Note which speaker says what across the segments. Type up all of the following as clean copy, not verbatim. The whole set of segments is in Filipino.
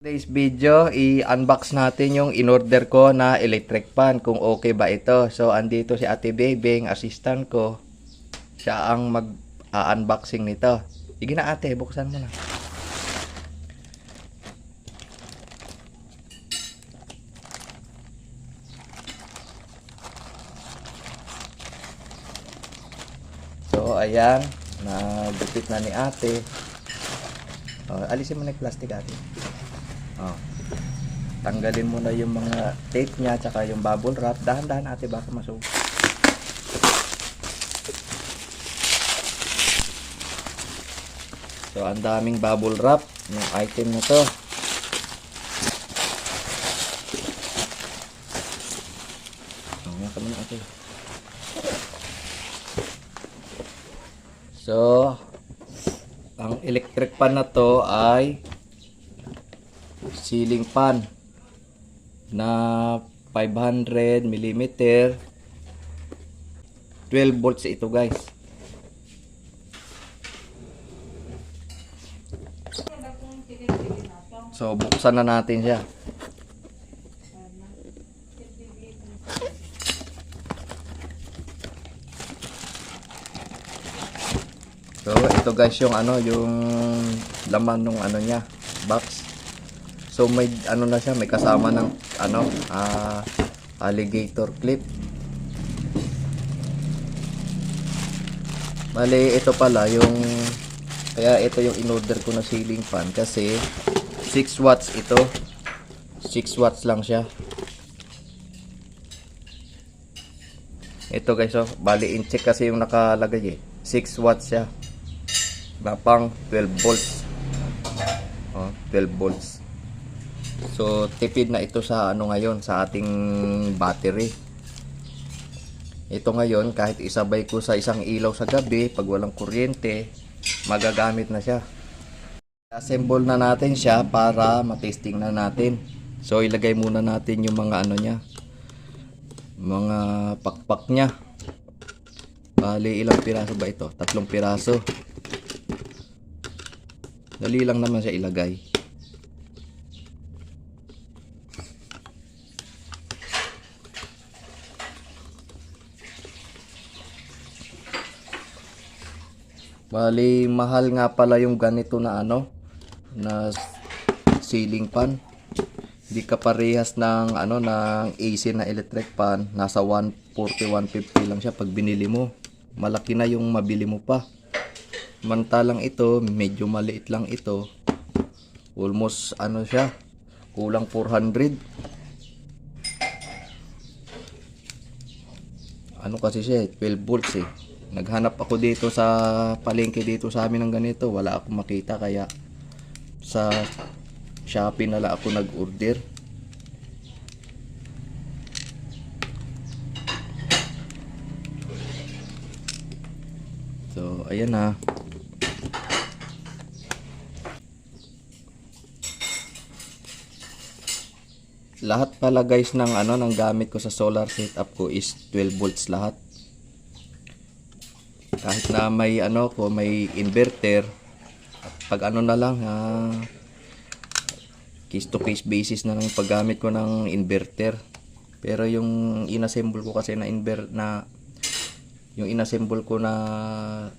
Speaker 1: Today's video, i-unbox natin yung in-order ko na electric fan kung okay ba ito. So, andito si Ate Bebeng, assistant ko. Siya ang mag-unboxing nito. Sige na ate, buksan mo na. So, ayan. Nagupit na ni ate. Alisin mo na yung plastic ate. Tanggalin mo na yung mga tape niya tsaka yung bubble wrap. Dahan-dahan ate, baka masugat. So ang daming bubble wrap yung item na to. So ang electric fan na to ay ceiling fan na 500 mm 12 volts ito guys. So buksan na natin siya. So ito guys yung yung laman ng niya, box. So may na siya, may kasama ng alligator clip. Bale ito pala yung kaya ito yung in-order ko na ceiling fan kasi 6 watts ito. 6 watts lang siya. Ito guys, bali in check kasi yung nakalagay 6 watts siya. Pang 12 volts. 12 volts. So tipid na ito sa ngayon sa ating battery. Ito ngayon kahit isabay ko sa isang ilaw sa gabi pag walang kuryente, magagamit na siya. Assemble na natin siya para matesting na natin. So ilagay muna natin yung mga niya. Mga pakpak niya. Bali ilang piraso ba ito? 3 piraso. Dali lang naman siya ilagay. Bali mahal nga pala yung ganito na na ceiling fan. Hindi kaparehas ng ng AC na electric fan. Nasa 140-150 lang siya pag binili mo. Malaki na yung mabili mo pa. Mantalang ito, medyo maliit lang ito. Almost siya, kulang 400. Kasi siya 12 volts Naghanap ako dito sa palengke dito sa amin ng ganito, wala akong makita kaya sa Shopee na lang ako nag-order. So ayan na. Lahat pala guys ng ng gamit ko sa solar setup ko is 12 volts lahat. Kahit na may may inverter, pag na lang case to case basis na lang yung paggamit ko ng inverter. Pero yung inassemble ko kasi yung inassemble ko na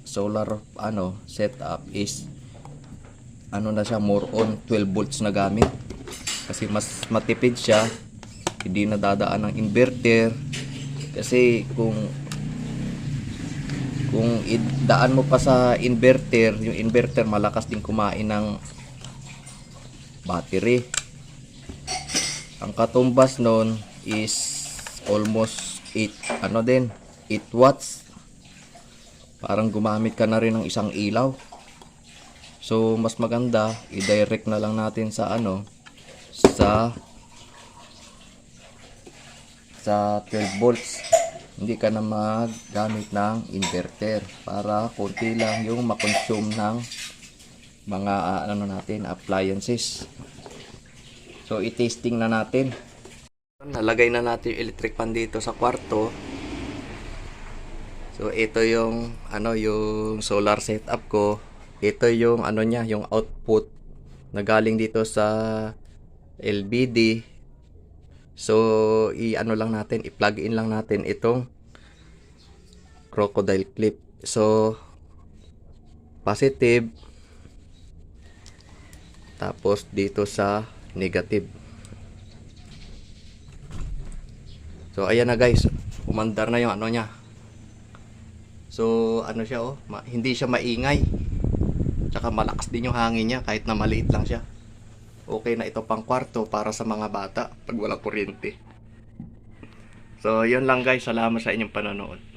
Speaker 1: solar setup is na siya, more on 12 volts na gamit. Kasi mas matipid siya, hindi nadadaan ng inverter. Kasi kung idaan mo pa sa inverter, yung inverter malakas din kumain ng battery. Ang katumbas nun is almost 8 8 watts. Parang gumamit ka na rin ng isang ilaw. So mas maganda i-direct na lang natin sa sa 12 volts. Hindi ka na maggamit ng inverter para konti lang yung makonsume ng mga natin appliances. So i-testing na natin. Nalagay na natin yung electric fan dito sa kwarto. So ito yung yung solar setup ko. Ito yung niya, yung output na galing dito sa LBD. So, i-ano lang natin, i-plug in lang natin itong crocodile clip. So, positive. Tapos dito sa negative. So, ayan na guys. Umandar na yung ano niya. So, ano siya oh, hindi siya maingay. Tsaka malakas din yung hangin niya kahit na maliit lang siya. Okay na ito pang kwarto para sa mga bata pag wala kuryente. So, yun lang guys. Salamat sa inyong panonood.